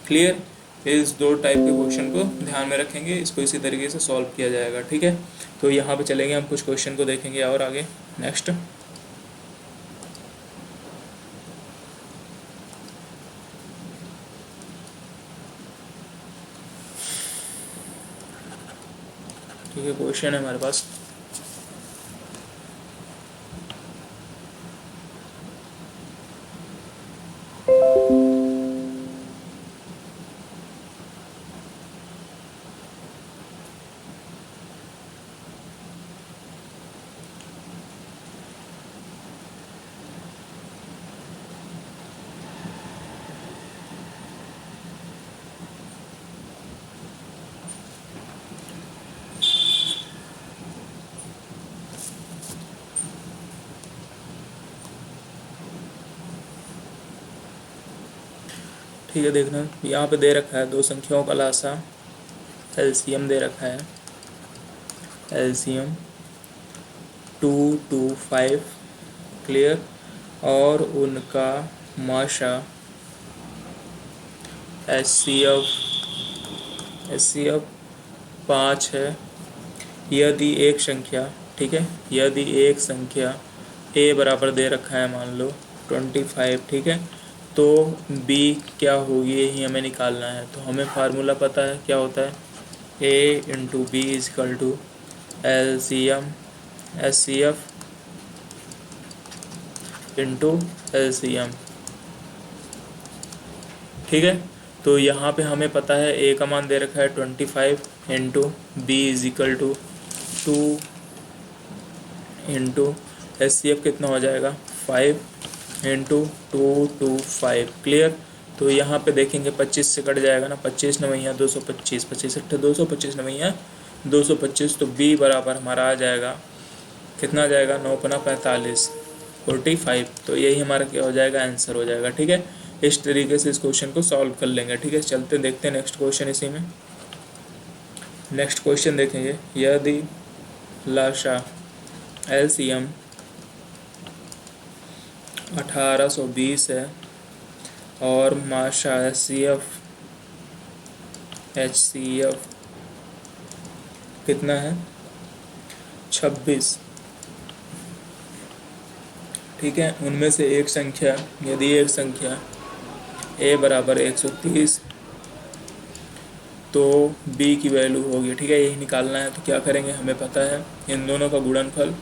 क्लियर। इस दो टाइप के क्वेश्चन को ध्यान में रखेंगे, इसको इसी तरीके से सॉल्व किया जाएगा। ठीक है। तो यहाँ पे चलेंगे, हम कुछ क्वेश्चन को देखेंगे और आगे नेक्स्ट। ठीक है। क्वेश्चन है हमारे पास, ठीक है। देखना यहाँ पे दे रखा है दो संख्याओं का लासा एलसीएम दे रखा है, एलसीएम 2 2 5। क्लियर। और उनका माशा एच सी एफ 5 है। यदि एक संख्या, ठीक है, यदि एक संख्या ए बराबर दे रखा है मान लो 25, ठीक है, तो बी क्या होगी यही हमें निकालना है। तो हमें फार्मूला पता है क्या होता है, A into B is equal to L C M H C F into L C M, ठीक है। तो यहाँ पे हमें पता है ए का मान दे रखा है 25 into B is equal to 2 into H C F कितना हो जाएगा 5 इंटू 225, क्लियर। तो यहाँ पे देखेंगे 25 से कट जाएगा ना, 25 नवैया 225, 25 अट्ठे 200, 25 नवैया 225, तो बी बराबर हमारा आ जाएगा, कितना आ जाएगा 9 पना 45, 45। तो यही हमारा क्या हो जाएगा, आंसर हो जाएगा, ठीक है। इस तरीके से इस क्वेश्चन को सॉल्व कर लेंगे, ठीक है। चलते देखते हैं नेक्स्ट क्वेश्चन। इसी में नेक्स्ट क्वेश्चन देखेंगे, यदि लाशा LCM 1820 है और माशा HCF कितना है 26, ठीक है। उनमें से एक संख्या, यदि एक संख्या a बराबर 130 तो b की वैल्यू होगी, ठीक है, यही निकालना है। तो क्या करेंगे, हमें पता है इन दोनों का गुणनफल,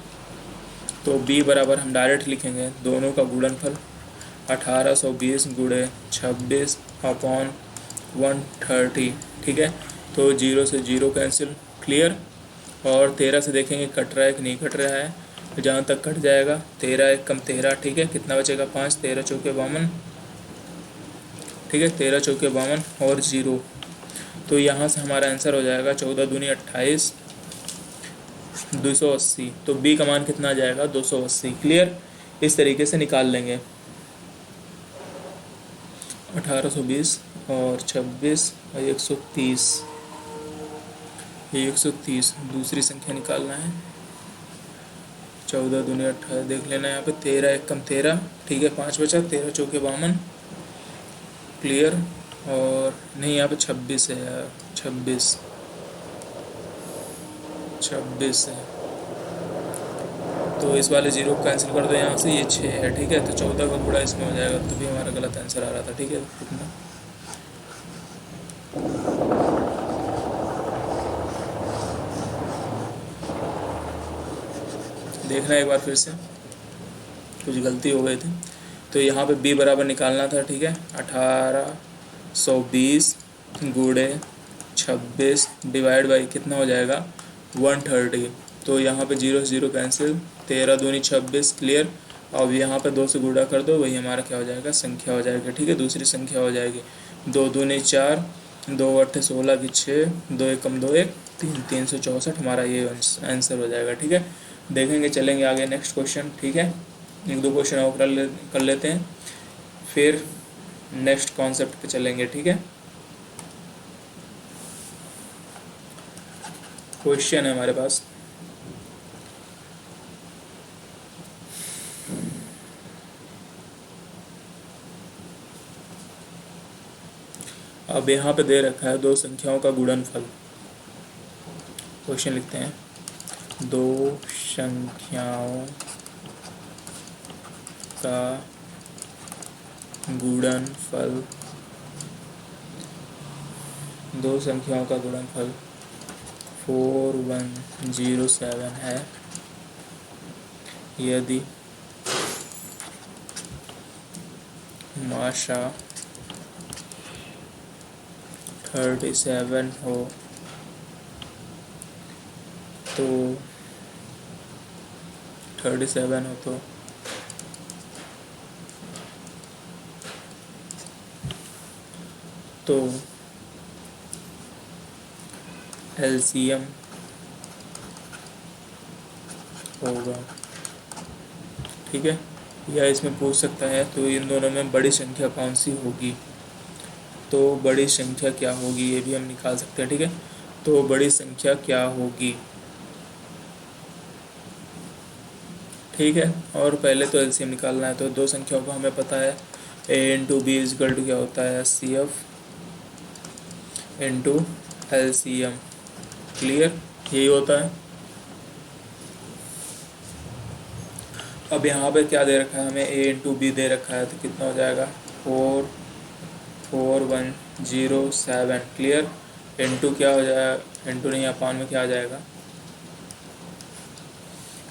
तो b बराबर हम डायरेक्ट लिखेंगे दोनों का गुणनफल 1820 गुणे 26 अपॉन 130, ठीक है। तो 0 से 0 कैंसिल, क्लियर। और 13 से देखेंगे कट रहा है कि नहीं कट रहा है, तो जहाँ तक कट जाएगा 13 एक कम 13, ठीक है, कितना बचेगा 5, 13 चौके 52, ठीक है, 13 चौके 52 और 0। तो यहाँ से हमारा आंसर हो जाएगा 14 दूनी 28, 280। तो बी का मान कितना आ जाएगा 280, क्लियर। इस तरीके से निकाल लेंगे 1820 और 26 और 130, 130 दूसरी संख्या निकालना है, 14 दूनी 28, देख लेना यहाँ पे 13 एक कम 13, ठीक है, 5 बचा, 13 चौके 52, क्लियर। और नहीं यहाँ पे 26 है यार, 26 है, तो इस वाले 0 को कैंसिल कर दो यहाँ से, ये 6 है, ठीक है। तो 14 का गुणा इसमें हो जाएगा, तो भी हमारा गलत आंसर आ रहा था, ठीक है। कितना देखना एक बार फिर से, कुछ गलती हो गई थी। तो यहाँ पे b बराबर निकालना था, ठीक है, 1820 गुणे 26 डिवाइड बाई कितना हो जाएगा 130। तो यहाँ पे 0 से 0 कैंसिल, 13 दूनी 26, क्लियर। अब यहाँ पे 2 से गुणा कर दो, वही हमारा क्या हो जाएगा, संख्या हो जाएगी, ठीक है, दूसरी संख्या हो जाएगी। 2 दूनी 4, 2 अट्ठे 16 की 6, 2 एक कम 2 1 3, 364 हमारा ये आंसर हो जाएगा, ठीक है। देखेंगे, चलेंगे आगे नेक्स्ट क्वेश्चन, ठीक है। एक दो क्वेश्चन और कर लेते हैं, फिर नेक्स्ट कॉन्सेप्ट पे चलेंगे, ठीक है। क्वेश्चन है हमारे पास, अब यहाँ पे दे रखा है दो संख्याओं का गुणनफल। क्वेश्चन लिखते हैं, दो संख्याओं का गुणनफल, दो संख्याओं का गुणनफल 4107 है यदि माशा 37 हो तो 37 हो तो LCM होगा, ठीक है। या इसमें पूछ सकता है तो इन दोनों में बड़ी संख्या कौन सी होगी, तो बड़ी संख्या क्या होगी ये भी हम निकाल सकते हैं, ठीक है। तो बड़ी संख्या क्या होगी, ठीक है। और पहले तो LCM निकालना है, तो दो संख्याओं को हमें पता है a into B is equal to क्या होता है SCF, इंटू LCM। क्लियर, यही होता है। अब यहाँ पे क्या दे रखा है हमें, A इंटू बी दे रखा है, तो कितना हो जाएगा 44107। क्लियर, इंटू क्या हो जाएगा, इंटू नहीं अपान में क्या आ जाएगा,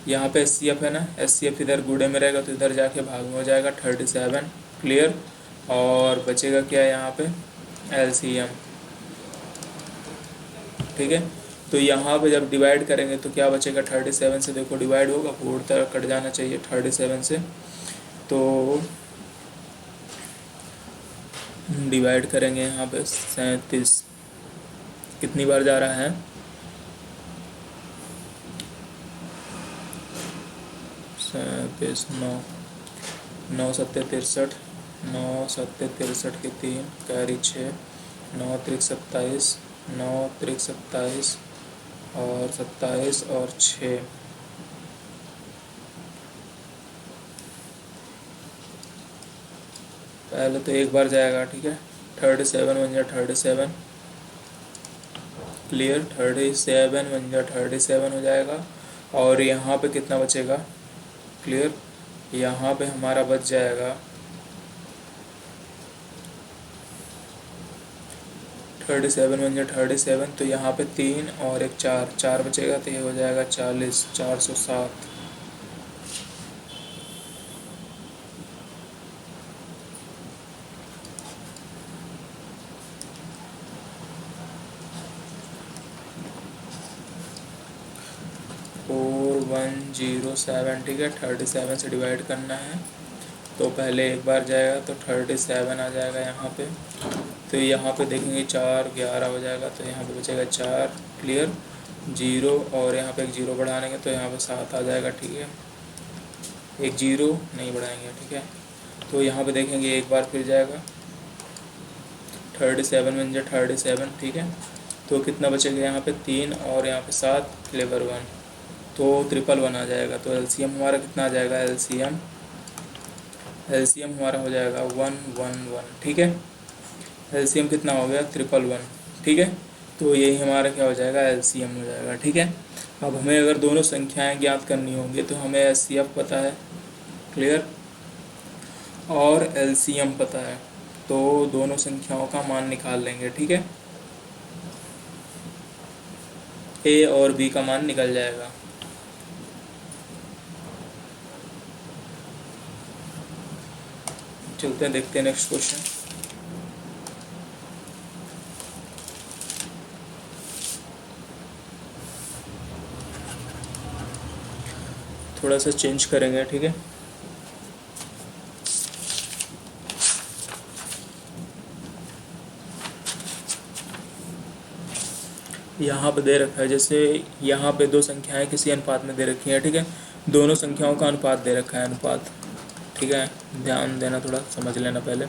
यहाँ पे SCF है ना, SCF इधर गुणे में रहेगा तो इधर जाके भाग में हो जाएगा 37। क्लियर, और बचेगा क्या यहाँ पे LCM। ठीक है, तो यहाँ पे जब डिवाइड करेंगे तो क्या बचेगा, 37 से देखो डिवाइड होगा, 4 तक कट जाना चाहिए 37 से, तो डिवाइड करेंगे यहाँ पे 37, कितनी बार जा रहा है, 9 9 सत्ते 63, 9 सत्ते 63 के 3 कैरी 6, 9 त्रिक 27, 9 त्रिक 27 और 27 और 6, पहले तो एक बार जाएगा। ठीक है, 37 बन जाए 37। क्लियर, 37 बन जाए 37 हो जाएगा, और यहाँ पे कितना बचेगा, क्लियर, यहाँ पे हमारा बच जाएगा 37 बन जाए 37, तो यहाँ पे 3 और एक 4 बचेगा, तो ये हो जाएगा 40, 407। फोर 107। ठीक है, 37 से डिवाइड करना है, तो पहले एक बार जाएगा तो 37 आ जाएगा यहाँ पे, तो यहाँ पे देखेंगे 4 11 हो जाएगा, तो यहाँ पे बचेगा 4। क्लियर, 0 और यहाँ पे एक 0 बढ़ाएंगे तो यहाँ पे 7 आ जाएगा। ठीक है, एक 0 नहीं बढ़ाएंगे। ठीक है, तो यहाँ पे देखेंगे एक बार फिर जाएगा 37 बन जाए 37। ठीक है, तो कितना बचेगा यहाँ पे 3 और यहाँ पे 7, क्लेवर 1, तो 111 आ जाएगा। तो LCM हमारा कितना आ जाएगा, LCM हमारा हो जाएगा 111। ठीक है, LCM कितना हो गया 111। ठीक है, तो यही हमारा क्या हो जाएगा, LCM हो जाएगा। ठीक है, अब हमें अगर दोनों संख्याएं ज्ञात करनी होंगी तो हमें SCF पता है, क्लियर, और LCM पता है, तो दोनों संख्याओं का मान निकाल लेंगे। ठीक है, A और B का मान निकल जाएगा। चलते हैं, देखते हैं नेक्स्ट क्वेश्चन। थोड़ा सा चेंज करेंगे। ठीक है, यहाँ पे दे रखा है, जैसे यहाँ पे दो संख्याएं किसी अनुपात में दे रखी हैं। ठीक है, दोनों संख्याओं का अनुपात दे रखा है, अनुपात। ठीक है, ध्यान देना, थोड़ा समझ लेना पहले।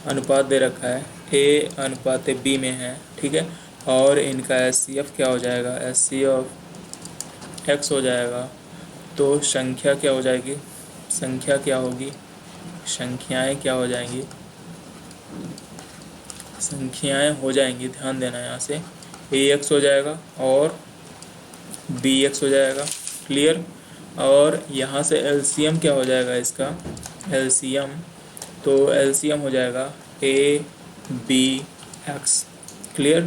अनुपात दे रखा है, A अनुपात B में है। ठीक है, और इनका SCF क्या हो जाएगा, SCF X हो जाएगा। तो संख्या क्या हो जाएगी, संख्या क्या होगी, संख्याएं क्या हो जाएंगी, संख्याएं हो जाएंगी, ध्यान देना, यहाँ से AX हो जाएगा और BX हो जाएगा। क्लियर, और यहाँ से LCM क्या हो जाएगा इसका, LCM, तो LCM हो जाएगा ABX। क्लियर,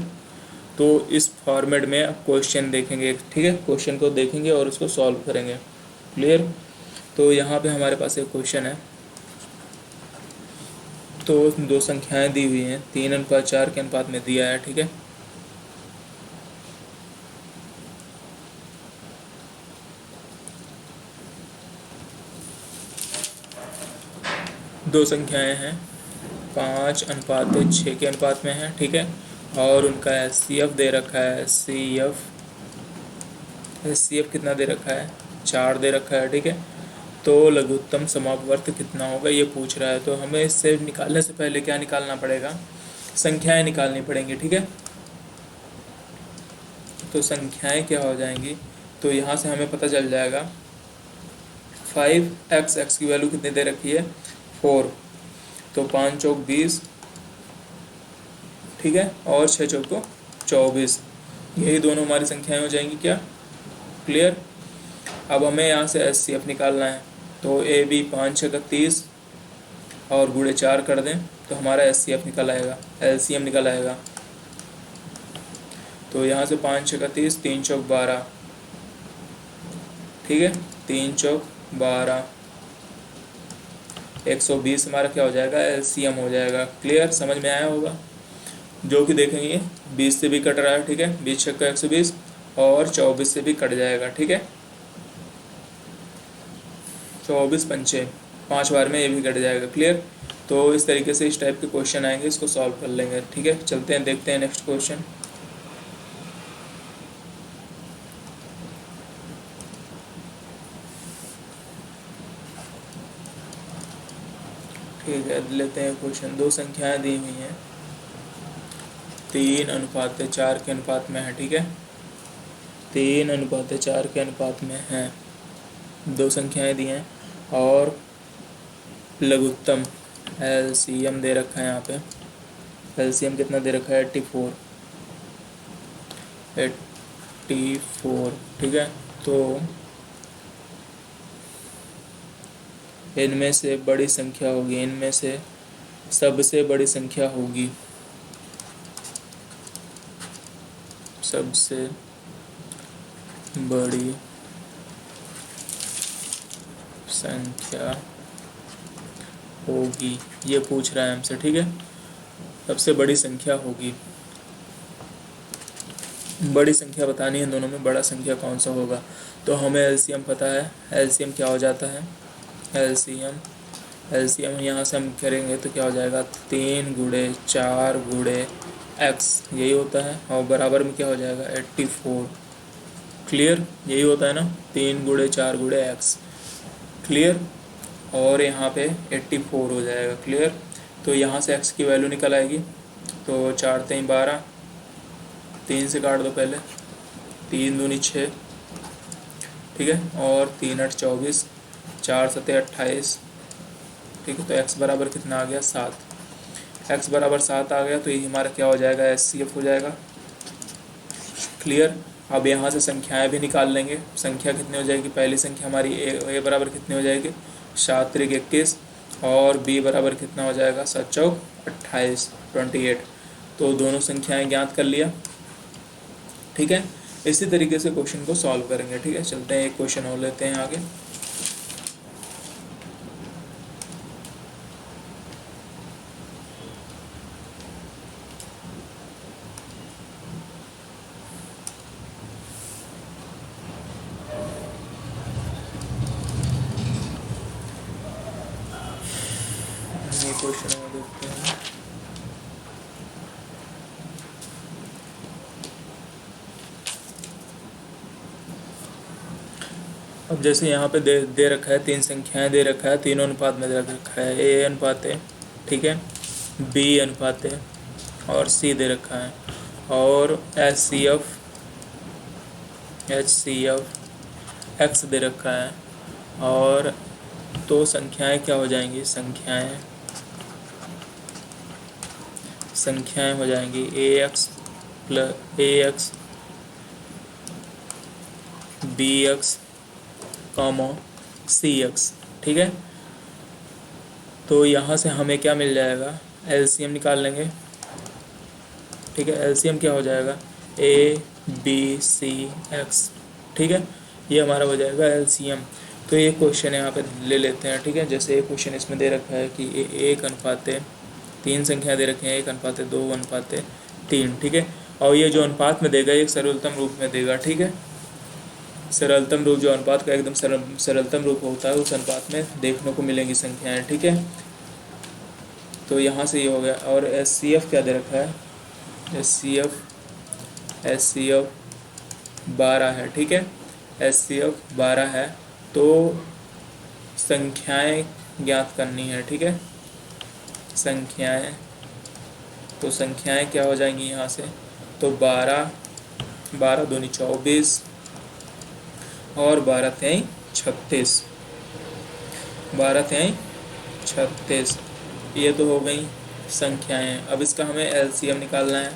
तो इस फॉर्मेट में अब क्वेश्चन देखेंगे। ठीक है, क्वेश्चन को देखेंगे और उसको सॉल्व करेंगे। क्लियर, तो यहाँ पे हमारे पास एक क्वेश्चन है, तो दो संख्याएं दी हुई हैं, 3:4 के अनुपात में दिया है। ठीक है, दो संख्याएं हैं 5:6 के अनुपात में है। ठीक है, और उनका SCF दे रखा है, SCF कितना दे रखा है, 4 दे रखा है। ठीक है, तो लघुत्तम समापवर्त कितना होगा ये पूछ रहा है, तो हमें इससे निकालने से पहले क्या निकालना पड़ेगा, संख्याएं निकालनी पड़ेंगी। ठीक है, तो संख्याएं क्या हो जाएंगी, तो यहाँ से हमें पता चल जाएगा 5x, x की वैल्यू कितनी दे रखी है 4, तो 5 चौक 20। ठीक है, और 6 चौको 24, यही दोनों हमारी संख्याएं हो जाएंगी क्या, क्लियर। अब हमें यहाँ से HCF निकालना है, तो AB 5 6 30 और गुणे 4 कर दें तो हमारा HCF निकल आएगा, LCM निकल आएगा। तो यहाँ से 5 6 30, 3 चौक 12, ठीक है, 3 चौक 12, 120 हमारा क्या हो जाएगा, LCM हो जाएगा। क्लियर, समझ में आया होगा। जो कि देखेंगे 20 से भी कट रहा है, ठीक है, 20 छक्का 120 और 24 से भी कट जाएगा, ठीक है, 24 पंचे 5 बार में ये भी कट जाएगा। क्लियर, तो इस तरीके से इस टाइप के क्वेश्चन आएंगे, इसको सॉल्व कर लेंगे, ठीक है। चलते हैं, देखते हैं नेक्स्ट क्वेश्चन। ठीक है, लेते हैं क्वेश्चन। दो संख्याएं दी हुई हैं, 3:4 के अनुपात में है, ठीक है, 3:4 के अनुपात में है। दो संख्याएं दी हैं और लघुत्तम LCM दे रखा है। यहाँ पे LCM कितना दे रखा है, 84, ठीक है। तो इनमें से बड़ी संख्या होगी, इनमें से सबसे बड़ी संख्या होगी, सबसे बड़ी संख्या होगी, ये पूछ रहा है हमसे, ठीक है। सबसे बड़ी संख्या होगी, बड़ी संख्या बतानी है दोनों में, बड़ा संख्या कौन सा होगा। तो हमें LCM पता है, LCM क्या हो जाता है, LCM यहाँ से हम करेंगे तो क्या हो जाएगा, 3 गुणे 4 गुणे x, यही होता है, और बराबर में क्या हो जाएगा, 84। क्लियर, यही होता है ना, 3 गुणे 4 गुणे x, क्लियर, और यहाँ पे 84 हो जाएगा। क्लियर, तो यहाँ से x की वैल्यू निकल आएगी, तो 4 3 12, 3 से काट दो पहले, 3 दूनी 6, ठीक है, और 3 8 24, 4 7 28, ठीक है। तो x बराबर कितना आ गया, 7, x बराबर 7 आ गया, तो ये हमारा क्या हो जाएगा, HCF हो जाएगा। क्लियर, अब यहाँ से संख्याएं भी निकाल लेंगे। संख्या कितनी हो जाएगी, पहली संख्या हमारी a बराबर कितनी हो जाएगी, 7 3 21, और b बराबर कितना हो जाएगा, 7 4 28, 28। तो दोनों संख्याएं ज्ञात कर लिया, ठीक है। इसी तरीके से क्वेश्चन को सॉल्व करेंगे, ठीक है। चलते हैं, एक क्वेश्चन और लेते हैं आगे। ये क्वेश्चन और देखते हैं। अब जैसे यहाँ पे दे रखा है, 3 संख्याएं दे रखा है, तीनों अनुपात में दे रखा है, A अनुपात है, ठीक है, B अनुपात है और C दे रखा है, और HCF X दे रखा है। और तो संख्याएं क्या हो जाएंगी, संख्याएं हो जाएंगी AX BX CX, ठीक है। तो यहाँ से हमें क्या मिल जाएगा, LCM निकाल लेंगे, ठीक है। LCM क्या हो जाएगा, ABCX, ठीक है, ये हमारा हो जाएगा LCM। तो ये क्वेश्चन यहाँ पे ले लेते हैं, ठीक है। जैसे एक क्वेश्चन इसमें दे रखा है कि 1:3 संख्या दे रखी है, 1:2:3, ठीक है। और ये जो अनुपात में देगा, एक सरलतम रूप में देगा, ठीक है। सरलतम रूप, जो अनुपात का एकदम सरलतम रूप होता है, उस अनुपात में देखने को मिलेंगी संख्याएं, ठीक है। तो यहाँ से ये हो गया। और HCF क्या दे रखा है, HCF 12 है, ठीक है, HCF 12 है। तो संख्याएं ज्ञात करनी है, ठीक है, संख्याएं। तो संख्याएं क्या हो जाएंगी यहाँ से, तो 12 दूनी 24 और 12 3 36, ये तो हो गई संख्याएं। अब इसका हमें एलसीएम निकालना है,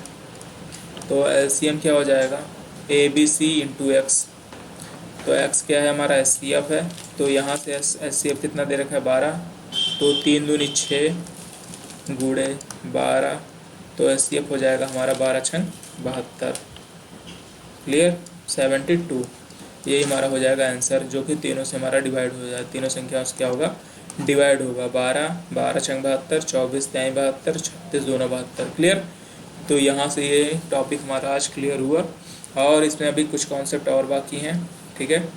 तो एलसीएम क्या हो जाएगा, a b c into x. तो एक्स क्या है हमारा, एस सी एफ है, तो यहाँ से एस सी एफ कितना दे रखा है 12, तो 3 दूनी 6 गुणे 12, तो एस सी एफ हो जाएगा हमारा 12 छंग 72। क्लियर, 72 यही हमारा हो जाएगा आंसर, जो कि तीनों से हमारा डिवाइड हो जाए, तीनों संख्याओं से क्या होगा, डिवाइड होगा। 12 छंग 72, 24 त्याई 72, 36 दूना 72। क्लियर, तो यहाँ से ये टॉपिक हमारा आज क्लियर हुआ, और इसमें अभी कुछ कॉन्सेप्ट और बाकी हैं, ठीक है,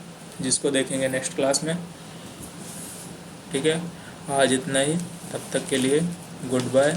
जिसको देखेंगे नेक्स्ट क्लास में। ठीक है, आज इतना ही, तब तक के लिए गुड बाय।